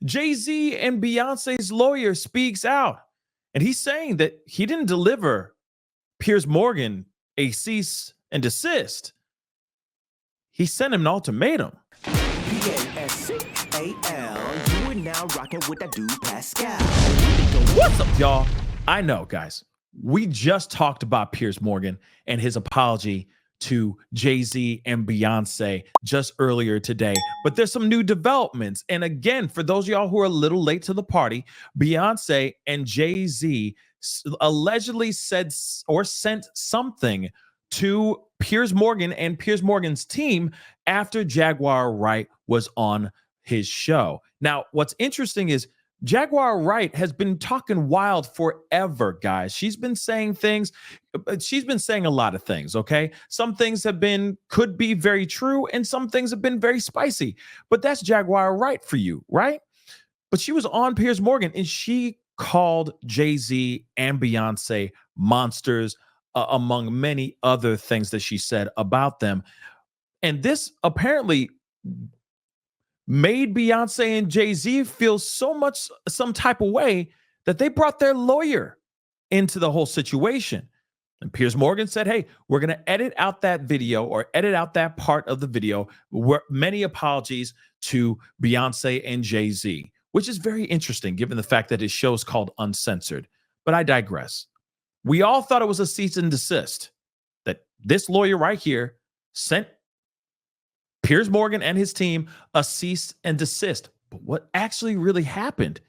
Jay-Z and Beyonce's lawyer speaks out, and he's saying that he didn't deliver Piers Morgan a cease and desist. He sent him an ultimatum. Pascal, you are now rocking with that dude Pascal. What's up, y'all? I know, guys. We just talked about Piers Morgan and his apology to Jay-Z and Beyonce just earlier today. But there's some new developments. And again, for those of y'all who are a little late to the party, Beyonce and Jay-Z allegedly said or sent something to Piers Morgan and Piers Morgan's team after Jaguar Wright was on his show. Now, what's interesting is Jaguar Wright has been talking wild forever, guys. She's been saying things. She's been saying a lot of things, okay? Some things could be very true, and some things have been very spicy. But that's Jaguar Wright for you, right? But she was on Piers Morgan, and she called Jay-Z and Beyonce monsters, among many other things that she said about them. And this apparently made Beyonce and Jay-Z feel some type of way that they brought their lawyer into the whole situation. And Piers Morgan said, hey, we're going to edit out that video or edit out that part of the video. Many apologies to Beyonce and Jay-Z, which is very interesting given the fact that his show is called Uncensored. But I digress. We all thought it was a cease and desist, that this lawyer right here sent Piers Morgan and his team a cease and desist. But what actually really happened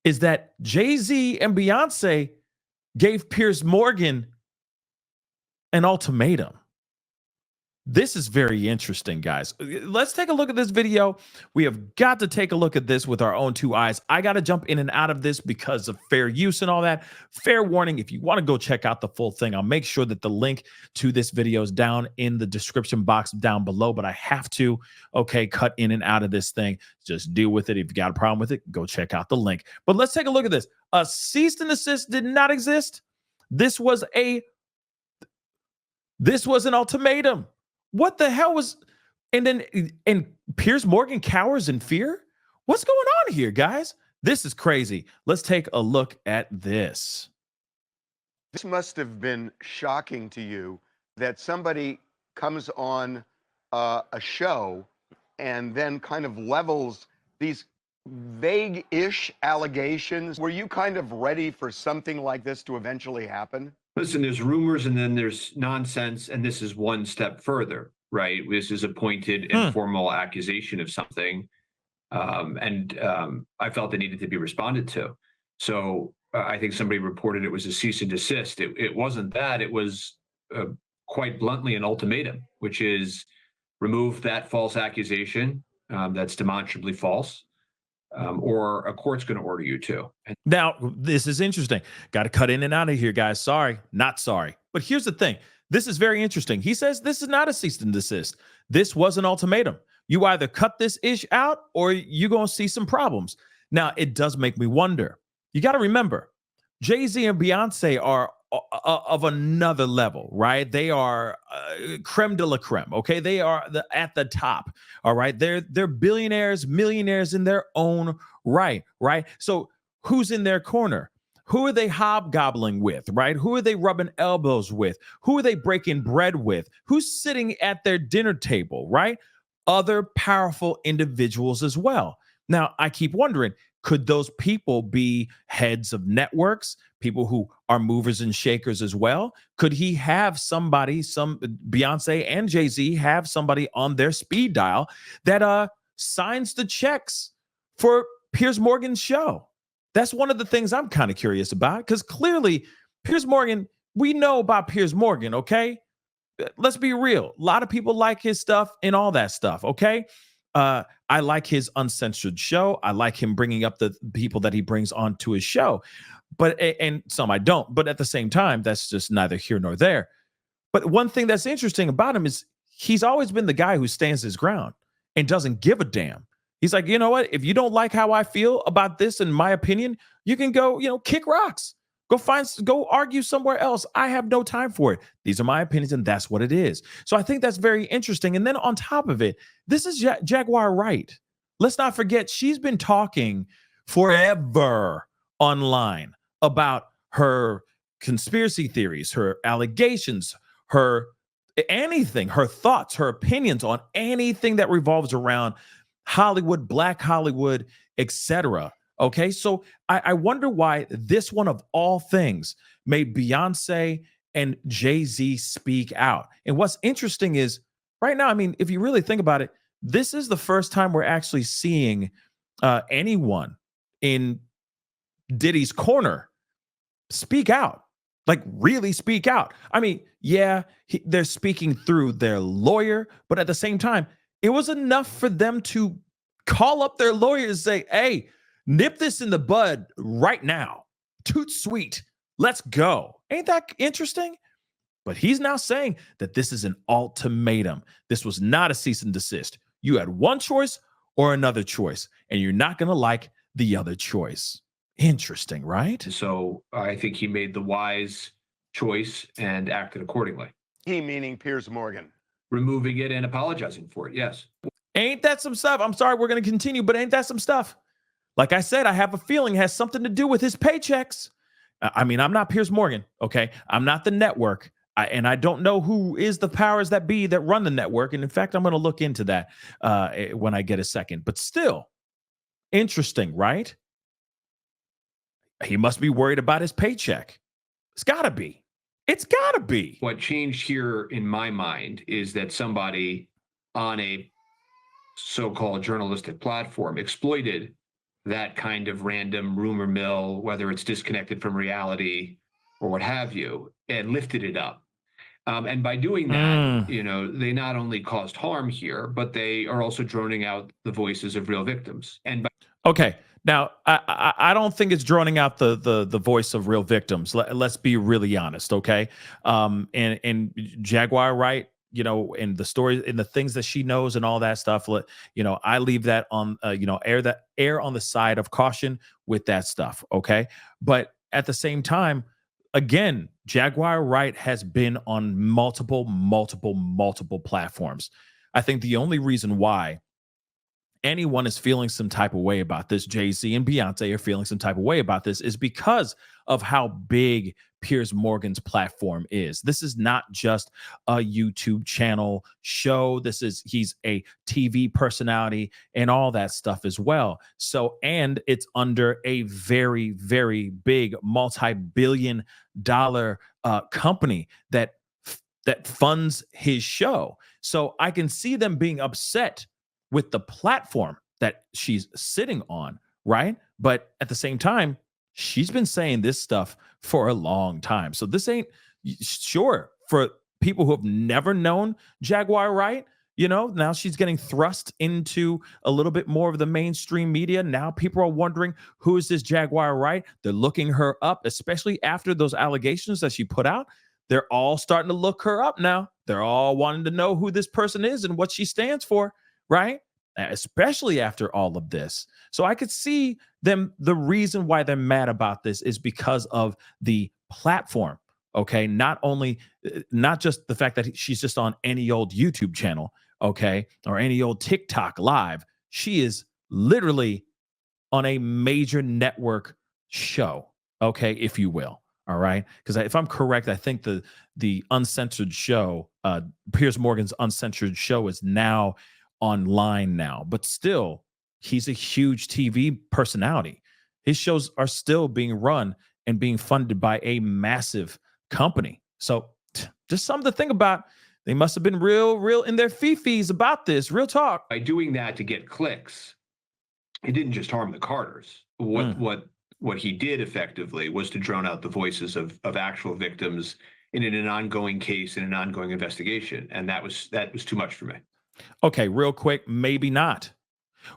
is that Jay-Z and Beyonce gave Piers Morgan an ultimatum. This is very interesting, guys. Let's take a look at this video. We have got to take a look at this with our own two eyes. I got to jump in and out of this because of fair use and all that. Fair warning, if you want to go check out the full thing, I'll make sure that the link to this video is down in the description box down below, but I have to, cut in and out of this thing. Just deal with it. If you got a problem with it, go check out the link. But let's take a look at this. A cease and desist did not exist. This was an ultimatum. What the hell was, and Piers Morgan cowers in fear? What's going on here, guys? This is crazy. Let's take a look at this. This must have been shocking to you that somebody comes on a show and then kind of levels these vague-ish allegations. Were you kind of ready for something like this to eventually happen? Listen, there's rumors and then there's nonsense, and this is one step further, right? This is a pointed, informal accusation of something, and I felt it needed to be responded to. So I think somebody reported it was a cease and desist. It wasn't that. It was quite bluntly an ultimatum, which is remove that false accusation that's demonstrably false, or a court's going to order you to. Now, this is interesting. Got to cut in and out of here, guys. Sorry, not sorry. But here's the thing. This is very interesting. He says this is not a cease and desist. This was an ultimatum. You either cut this ish out or you're going to see some problems. Now, it does make me wonder. You got to remember, Jay-Z and Beyonce are of another level, right? They are creme de la creme, okay? They are at the top, all right? They're billionaires, millionaires in their own right? So who's in their corner? Who are they hobgobbling with, right? Who are they rubbing elbows with? Who are they breaking bread with? Who's sitting at their dinner table, right? Other powerful individuals as well. Now, I keep wondering, could those people be heads of networks, people who are movers and shakers as well? Could he have somebody, Beyonce and Jay-Z have somebody on their speed dial that signs the checks for Piers Morgan's show? That's one of the things I'm kind of curious about, because clearly Piers Morgan, we know about Piers Morgan, okay? Let's be real. A lot of people like his stuff and all that stuff, okay? I like his uncensored show. I like him bringing up the people that he brings onto his show, and some I don't. But at the same time, that's just neither here nor there. But one thing that's interesting about him is he's always been the guy who stands his ground and doesn't give a damn. He's like, you know what? If you don't like how I feel about this, in my opinion, you can go, kick rocks. Go argue somewhere else. I have no time for it. These are my opinions, and that's what it is. So I think that's very interesting. And then on top of it, this is Jaguar Wright. let's not forget she's been talking forever online about her conspiracy theories, her allegations, her anything, her thoughts, her opinions on anything that revolves around Hollywood, Black Hollywood, etc. Okay, so I wonder why this one of all things made Beyonce and Jay-Z speak out. And what's interesting is right now, I mean, if you really think about it, this is the first time we're actually seeing anyone in Diddy's corner speak out, like really speak out. I mean, yeah, they're speaking through their lawyer, but at the same time, it was enough for them to call up their lawyer and say, hey, nip this in the bud right now. Toot sweet. Let's go. Ain't that interesting? But he's now saying that this is an ultimatum. This was not a cease and desist. You had one choice or another choice, and you're not going to like the other choice. Interesting, right? So I think he made the wise choice and acted accordingly. He meaning Piers Morgan. Removing it and apologizing for it, yes. Ain't that some stuff? I'm sorry, we're going to continue, but ain't that some stuff? Like I said, I have a feeling it has something to do with his paychecks. I mean, I'm not Piers Morgan, okay? I'm not the network. And I don't know who is the powers that be that run the network. And in fact, I'm going to look into that when I get a second. But still, interesting, right? He must be worried about his paycheck. It's got to be. It's got to be. What changed here in my mind is that somebody on a so-called journalistic platform exploited that kind of random rumor mill, whether it's disconnected from reality or what have you, and lifted it up. And by doing that, you know, they not only caused harm here, but they are also droning out the voices of real victims. And okay, now I don't think it's droning out the voice of real victims. Let's be really honest, okay? And Jaguar Wright, you know, and the stories and the things that she knows and all that stuff. You know, I leave that on, you know, air on the side of caution with that stuff, okay? But at the same time, again, Jaguar Wright has been on multiple platforms. I think the only reason why anyone is feeling some type of way about this, Jay-Z and Beyonce are feeling some type of way about this, is because of how big Piers Morgan's platform is. This is not just a YouTube channel show. He's a TV personality and all that stuff as well. So, and it's under a very, very big multi-billion dollar company that funds his show. So I can see them being upset with the platform that she's sitting on, right? But at the same time, she's been saying this stuff for a long time. So this ain't, sure, for people who have never known Jaguar Wright, you know, now she's getting thrust into a little bit more of the mainstream media. Now people are wondering, who is this Jaguar Wright? They're looking her up, especially after those allegations that she put out. They're all starting to look her up now. They're all wanting to know who this person is and what she stands for, right? Especially after all of this. So I could see them, the reason why they're mad about this is because of the platform, okay? Not just the fact that she's just on any old YouTube channel, okay? Or any old TikTok live. She is literally on a major network show, okay, if you will. All right, because if I'm correct, I think the uncensored show, Piers Morgan's uncensored show, is now online now. But still, he's a huge TV personality. His shows are still being run and being funded by a massive company. So just something to think about. They must have been real in their fifis about this. Real talk. By doing that to get clicks, it didn't just harm the Carters. What he did effectively was to drown out the voices of actual victims in an ongoing case, in an ongoing investigation. And that was too much for me. Okay, real quick, maybe not.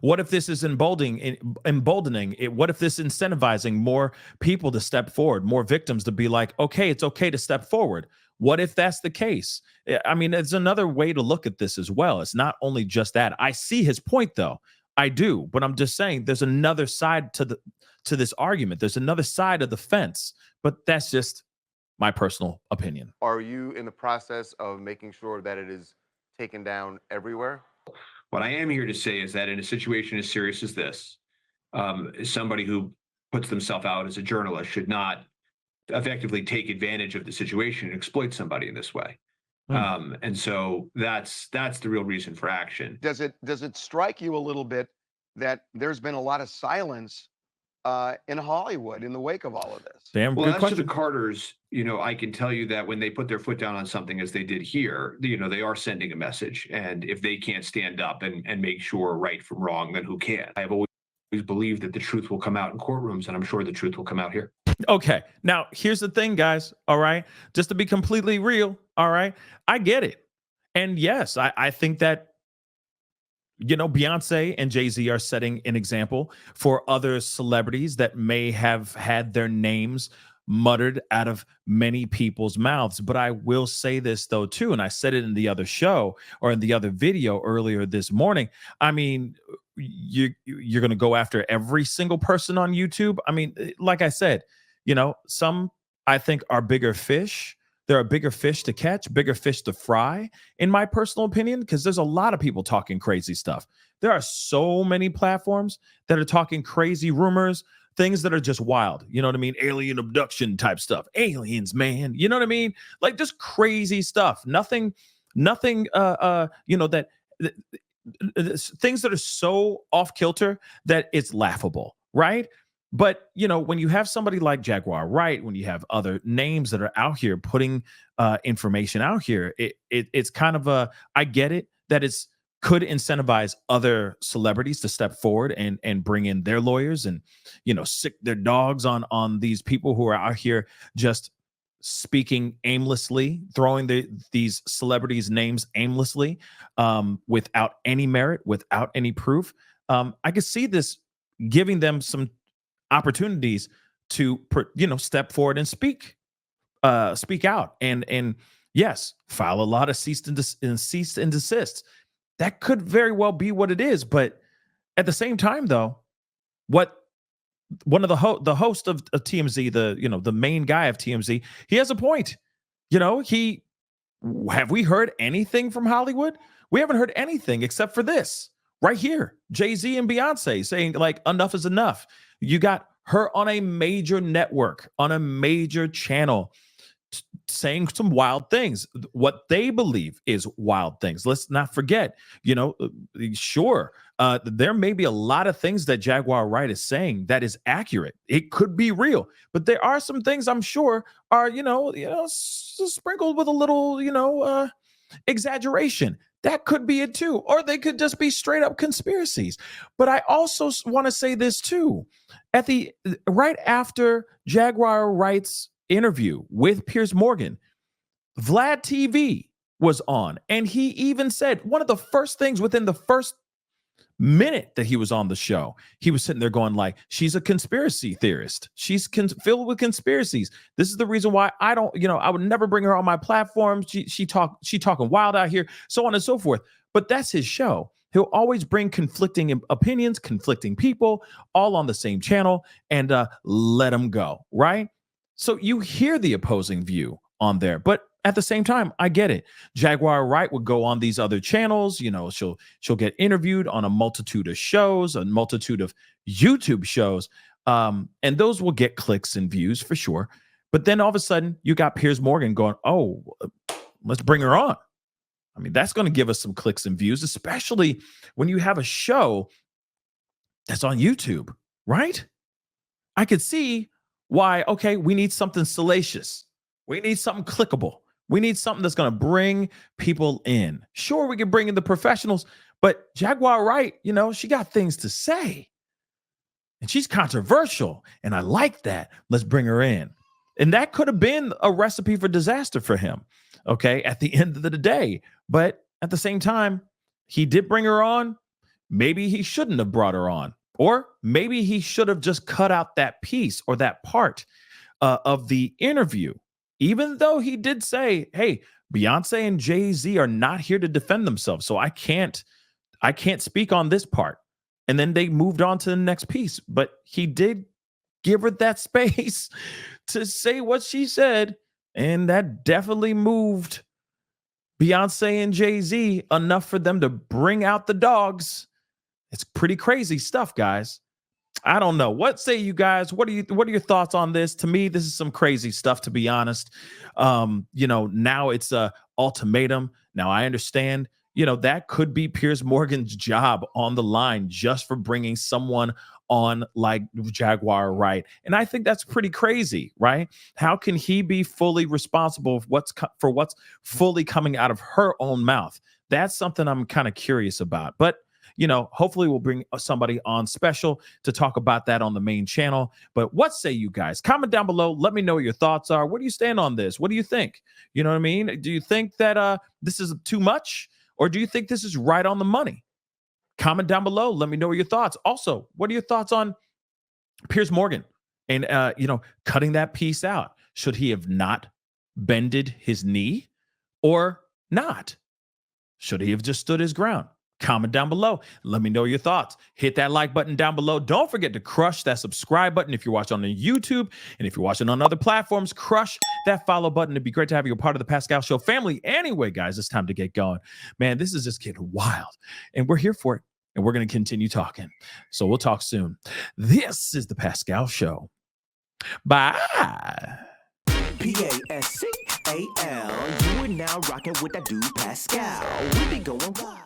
What if this is emboldening it? What if this incentivizing more people to step forward, more victims to be like, okay, it's okay to step forward? What if that's the case? I mean, it's another way to look at this as well. It's not only just that. I see his point, though. I do, but I'm just saying there's another side to this argument. There's another side of the fence, but that's just my personal opinion. Are you in the process of making sure that it is taken down everywhere? What I am here to say is that in a situation as serious as this, somebody who puts themselves out as a journalist should not effectively take advantage of the situation and exploit somebody in this way. And so that's the real reason for action. Does it strike you a little bit that there's been a lot of silence in Hollywood in the wake of all of this? Damn Well, good as question. to the Carters, you know, I can tell you that when they put their foot down on something as they did here, you know, they are sending a message. And if they can't stand up and make sure right from wrong, then who can? I've always believed that the truth will come out in courtrooms, and I'm sure the truth will come out here. Okay. Now, here's the thing, guys. All right. Just to be completely real. All right. I get it. And yes, I think that, you know, Beyonce and Jay-Z are setting an example for other celebrities that may have had their names muttered out of many people's mouths. But I will say this, though, too, and I said it in the other show or in the other video earlier this morning. I mean, you're going to go after every single person on YouTube. I mean, like I said, you know, some I think are bigger fish. There are bigger fish to catch, bigger fish to fry, in my personal opinion, because there's a lot of people talking crazy stuff. There are so many platforms that are talking crazy rumors, things that are just wild. You know what I mean? Alien abduction type stuff. Aliens, man. You know what I mean? Like just crazy stuff. Nothing, you know, that things that are so off kilter that it's laughable, right? But, you know, when you have somebody like Jaguar Wright, when you have other names that are out here putting information out here, it's kind of I get it that it's could incentivize other celebrities to step forward and bring in their lawyers and, you know, sick their dogs on these people who are out here just speaking aimlessly, throwing these celebrities' names aimlessly, without any merit, without any proof. I could see this giving them some opportunities to, you know, step forward and speak out and yes, file a lot of cease and desist. That could very well be what it is, but at the same time, though, what one of the host of TMZ, the main guy of TMZ, he has a point. You know, have we heard anything from Hollywood? We haven't heard anything except for this right here. Jay-Z and Beyonce saying like enough is enough. You got her on a major network, on a major channel, saying some wild things, what they believe is wild things. Let's not forget, you know, sure, there may be a lot of things that Jaguar Wright is saying that is accurate. It could be real, but there are some things I'm sure are, you know, sprinkled with a little, exaggeration. That could be it too. Or they could just be straight up conspiracies. But I also want to say this too. Right after Jaguar Wright's interview with Piers Morgan, Vlad TV was on. And he even said one of the first things within the first minute that he was on the show, he was sitting there going like, she's a conspiracy theorist. She's filled with conspiracies. This is the reason why I don't, I would never bring her on my platform. She talking wild out here, so on and so forth. But that's his show. He'll always bring conflicting opinions, conflicting people, all on the same channel, and let them go, right? So you hear the opposing view on there, but at the same time, I get it. Jaguar Wright would go on these other channels. She'll get interviewed on a multitude of shows, a multitude of YouTube shows, and those will get clicks and views for sure. But then all of a sudden, you got Piers Morgan going, "Oh, let's bring her on." I mean, that's going to give us some clicks and views, especially when you have a show that's on YouTube, right? I could see why. Okay, we need something salacious. We need something clickable. We need something that's going to bring people in. Sure, we can bring in the professionals, but Jaguar Wright, she got things to say. And she's controversial, and I like that. Let's bring her in. And that could have been a recipe for disaster for him, okay, at the end of the day. But at the same time, he did bring her on. Maybe he shouldn't have brought her on. Or maybe he should have just cut out that piece or that part of the interview. Even though he did say, hey, Beyonce and Jay-Z are not here to defend themselves, so I can't speak on this part. And then they moved on to the next piece. But he did give her that space to say what she said. And that definitely moved Beyonce and Jay-Z enough for them to bring out the dogs. It's pretty crazy stuff, guys. I don't know. What say you guys? What are your thoughts on this? To me, this is some crazy stuff, to be honest. Now it's a ultimatum. Now I understand, that could be Piers Morgan's job on the line just for bringing someone on like Jaguar Wright. And I think that's pretty crazy, right? How can he be fully responsible for what's fully coming out of her own mouth? That's something I'm kind of curious about. But hopefully we'll bring somebody on special to talk about that on the main channel. But what say you guys? Comment down below. Let me know what your thoughts are. Where do you stand on this? What do you think? You know what I mean? Do you think that this is too much? Or do you think this is right on the money? Comment down below. Let me know your thoughts. Also, what are your thoughts on Piers Morgan and, cutting that piece out? Should he have not bended his knee or not? Should he have just stood his ground? Comment down below. Let me know your thoughts. Hit that like button down below. Don't forget to crush that subscribe button if you're watching on the YouTube. And if you're watching on other platforms, crush that follow button. It'd be great to have you a part of the Pascal Show family. Anyway, guys, it's time to get going. Man, this is just getting wild. And we're here for it. And we're going to continue talking. So we'll talk soon. This is the Pascal Show. Bye. Pascal. You are now rocking with that dude Pascal. We be going wild.